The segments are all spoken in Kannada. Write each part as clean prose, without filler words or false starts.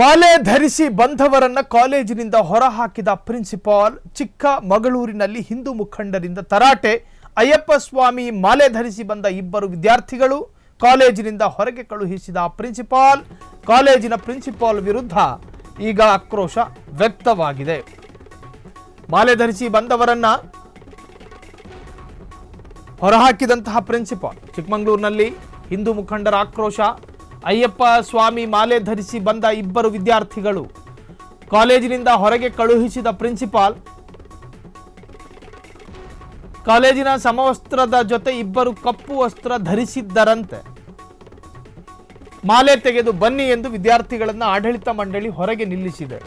ಮಾಲೆ ಧರಿಸಿ ಬಂದವರನ್ನ ಕಾಲೇಜಿನಿಂದ ಹೊರಹಾಕಿದ ಪ್ರಿನ್ಸಿಪಾಲ್. ಚಿಕ್ಕಮಗಳೂರಿನಲ್ಲಿ ಹಿಂದೂ ಮುಖಂಡರಿಂದ ತರಾಟೆ. ಅಯ್ಯಪ್ಪ ಸ್ವಾಮಿ ಮಾಲೆ ಧರಿಸಿ ಬಂದ ಇಬ್ಬರು ವಿದ್ಯಾರ್ಥಿಗಳು ಕಾಲೇಜಿನಿಂದ ಹೊರಗೆ ಕಳುಹಿಸಿದ ಪ್ರಿನ್ಸಿಪಾಲ್. ಕಾಲೇಜಿನ ಪ್ರಿನ್ಸಿಪಾಲ್ ವಿರುದ್ಧ ಈಗ ಆಕ್ರೋಶ ವ್ಯಕ್ತವಾಗಿದೆ. ಮಾಲೆ ಧರಿಸಿ ಬಂದವರನ್ನ ಹೊರಹಾಕಿದಂತಹ ಪ್ರಿನ್ಸಿಪಾಲ್. ಚಿಕ್ಕಮಗಳೂರಿನಲ್ಲಿ ಹಿಂದೂ ಮುಖಂಡರ ಆಕ್ರೋಶ. ಅಯ್ಯಪ್ಪ ಸ್ವಾಮಿ ಮಾಲೆ ಧರಿಸಿ ಬಂದ ಇಬ್ಬರು ವಿದ್ಯಾರ್ಥಿಗಳು ಕಾಲೇಜಿನಿಂದ ಹೊರಗೆ ಕಳುಹಿಸಿದ ಪ್ರಿನ್ಸಿಪಾಲ್. ಕಾಲೇಜಿನ ಸಮವಸ್ತ್ರದ ಜೊತೆ ಇಬ್ಬರು ಕಪ್ಪು ವಸ್ತ್ರ ಧರಿಸಿದ್ದರಂತೆ. ಮಾಲೆ ತೆಗೆದು ಬನ್ನಿ ಎಂದು ವಿದ್ಯಾರ್ಥಿಗಳನ್ನು ಆಡಳಿತ ಮಂಡಳಿ ಹೊರಗೆ ನಿಲ್ಲಿಸಿದೆ.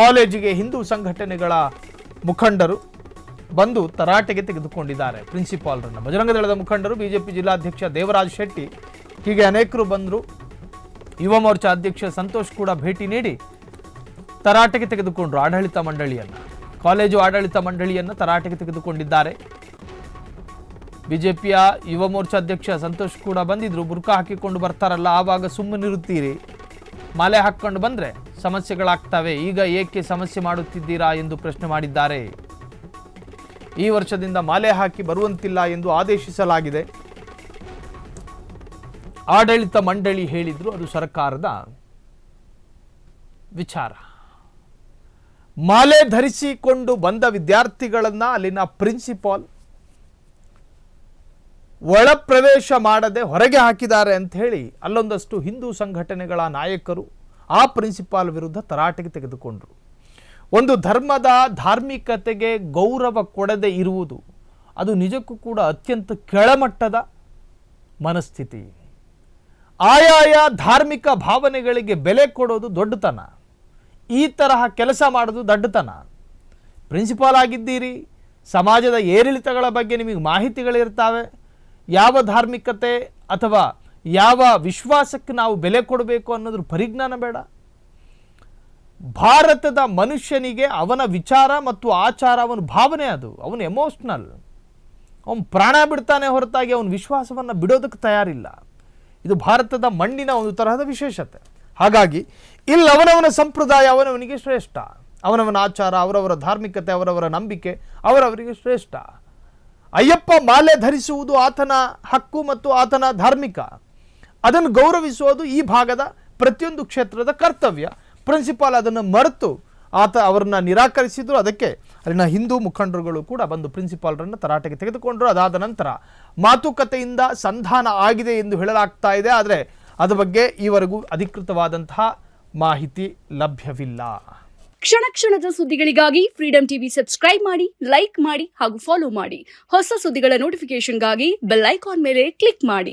ಕಾಲೇಜಿಗೆ ಹಿಂದೂ ಸಂಘಟನೆಗಳ ಮುಖಂಡರು ಬಂದು ತರಾಟೆಗೆ ತೆಗೆದುಕೊಂಡಿದ್ದಾರೆ ಪ್ರಿನ್ಸಿಪಾಲ್ರನ್ನ. ಬಜರಂಗ ದಳದ ಮುಖಂಡರು, ಬಿಜೆಪಿ ಜಿಲ್ಲಾಧ್ಯಕ್ಷ ದೇವರಾಜ್ ಶೆಟ್ಟಿ, ಹೀಗೆ ಅನೇಕರು ಬಂದರು. ಯುವ ಮೋರ್ಚಾ ಅಧ್ಯಕ್ಷ ಸಂತೋಷ್ ಕೂಡ ಭೇಟಿ ನೀಡಿ ತರಾಟೆಗೆ ತೆಗೆದುಕೊಂಡ್ರು ಆಡಳಿತ ಮಂಡಳಿಯನ್ನು. ಕಾಲೇಜು ಆಡಳಿತ ಮಂಡಳಿಯನ್ನು ತರಾಟೆಗೆ ತೆಗೆದುಕೊಂಡಿದ್ದಾರೆ. ಬಿಜೆಪಿಯ ಯುವ ಮೋರ್ಚಾ ಅಧ್ಯಕ್ಷ ಸಂತೋಷ್ ಕೂಡ ಬಂದಿದ್ರು. ಬುರ್ಕಾ ಹಾಕಿಕೊಂಡು ಬರ್ತಾರಲ್ಲ, ಆವಾಗ ಸುಮ್ಮನಿರುತ್ತೀರಿ, ಮಾಲೆ ಹಾಕ್ಕೊಂಡು ಬಂದರೆ ಸಮಸ್ಯೆಗಳಾಗ್ತವೆ, ಈಗ ಏಕೆ ಸಮಸ್ಯೆ ಮಾಡುತ್ತಿದ್ದೀರಾ ಎಂದು ಪ್ರಶ್ನೆ ಮಾಡಿದ್ದಾರೆ. ಈ ವರ್ಷದಿಂದ ಮಾಲೆ ಹಾಕಿ ಬರುವಂತಿಲ್ಲ ಎಂದು ಆದೇಶಿಸಲಾಗಿದೆ. ಆಡಳಿತ ಮಂಡಳಿ ಹೇಳಿದ್ರು ಅದು ಸರ್ಕಾರದ ವಿಚಾರ. ಮಾಲೆ ಧರಿಸಿಕೊಂಡು ಬಂದ ವಿದ್ಯಾರ್ಥಿಗಳನ್ನ ಅಲ್ಲಿನ ಪ್ರಿನ್ಸಿಪಾಲ್ ಒಳ ಪ್ರವೇಶ ಮಾಡದೆ ಹೊರಗೆ ಹಾಕಿದ್ದಾರೆ ಅಂತ ಹೇಳಿ ಅಲ್ಲೊಂದಷ್ಟು ಹಿಂದೂ ಸಂಘಟನೆಗಳ ನಾಯಕರು ಆ ಪ್ರಿನ್ಸಿಪಾಲ್ ವಿರುದ್ಧ ತರಾಟೆಗೆ ತೆಗೆದುಕೊಂಡರು. ಒಂದು ಧರ್ಮದ ಧಾರ್ಮಿಕತೆಗೆ ಗೌರವ ಕೊಡದೆ ಇರುವುದು ಅದು ನಿಜಕ್ಕೂ ಕೂಡ ಅತ್ಯಂತ ಕೆಳಮಟ್ಟದ ಮನಸ್ಥಿತಿ. ಆಯಾಯ ಧಾರ್ಮಿಕ ಭಾವನೆಗಳಿಗೆ ಬೆಲೆ ಕೊಡೋದು ದೊಡ್ಡತನ. ಈ ತರಹ ಕೆಲಸ ಮಾಡೋದು ದಡ್ಡತನ. ಪ್ರಿನ್ಸಿಪಾಲ್ ಆಗಿದ್ದೀರಿ, ಸಮಾಜದ ಏರಿಳಿತಗಳ ಬಗ್ಗೆ ನಿಮಗೆ ಮಾಹಿತಿಗಳಿರ್ತಾವೆ. ಯಾವ ಧಾರ್ಮಿಕತೆ ಅಥವಾ ಯಾವ ವಿಶ್ವಾಸಕ್ಕೆ ನಾವು ಬೆಲೆ ಕೊಡಬೇಕು ಅನ್ನೋದ್ರ ಪರಿಜ್ಞಾನ ಬೇಡ. ಭಾರತದ ಮನುಷ್ಯನಿಗೆ ಅವನ ವಿಚಾರ ಮತ್ತು ಆಚಾರ, ಅವನ ಭಾವನೆ, ಅದು ಅವನು ಎಮೋಷ್ನಲ್. ಅವನು ಪ್ರಾಣ ಬಿಡ್ತಾನೆ ಹೊರತಾಗಿ ಅವನ ವಿಶ್ವಾಸವನ್ನು ಬಿಡೋದಕ್ಕೆ ತಯಾರಿಲ್ಲ. ಇದು ಭಾರತದ ಮಣ್ಣಿನ ಒಂದು ತರಹದ ವಿಶೇಷತೆ. ಹಾಗಾಗಿ ಇಲ್ಲಿ ಅವನವನ ಸಂಪ್ರದಾಯ ಅವನವನಿಗೆ ಶ್ರೇಷ್ಠ, ಅವನವನ ಆಚಾರ, ಅವರವರ ಧಾರ್ಮಿಕತೆ, ಅವರವರ ನಂಬಿಕೆ ಅವರವರಿಗೆ ಶ್ರೇಷ್ಠ. ಅಯ್ಯಪ್ಪ ಮಾಲೆ ಧರಿಸುವುದು ಆತನ ಹಕ್ಕು ಮತ್ತು ಆತನ ಧಾರ್ಮಿಕ. ಅದನ್ನು ಗೌರವಿಸುವುದು ಈ ಭಾಗದ ಪ್ರತಿಯೊಂದು ಕ್ಷೇತ್ರದ ಕರ್ತವ್ಯ. ಪ್ರಿನ್ಸಿಪಾಲ್ ಅದನ್ನು ಮರೆತು ಅವರನ್ನ ನಿರಾಕರಿಸಿದ್ರು. ಅದಕ್ಕೆ ಅಲ್ಲಿನ ಹಿಂದೂ ಮುಖಂಡರುಗಳು ಕೂಡ ಬಂದು ಪ್ರಿನ್ಸಿಪಾಲ್ರನ್ನು ತರಾಟೆಗೆ ತೆಗೆದುಕೊಂಡರು. ಅದಾದ ನಂತರ ಮಾತುಕತೆಯಿಂದ ಸಂಧಾನ ಆಗಿದೆ ಎಂದು ಹೇಳಲಾಗ್ತಾ ಇದೆ. ಆದರೆ ಅದರ ಬಗ್ಗೆ ಈವರೆಗೂ ಅಧಿಕೃತವಾದಂತಹ ಮಾಹಿತಿ ಲಭ್ಯವಿಲ್ಲ. ಕ್ಷಣ ಕ್ಷಣದ ಸುದ್ದಿಗಳಿಗಾಗಿ ಫ್ರೀಡಂ ಟಿವಿ ಸಬ್ಸ್ಕ್ರೈಬ್ ಮಾಡಿ, ಲೈಕ್ ಮಾಡಿ ಹಾಗೂ ಫಾಲೋ ಮಾಡಿ. ಹೊಸ ಸುದ್ದಿಗಳ ನೋಟಿಫಿಕೇಶನ್ಗಾಗಿ ಬೆಲ್ ಐಕಾನ್ ಮೇಲೆ ಕ್ಲಿಕ್ ಮಾಡಿ.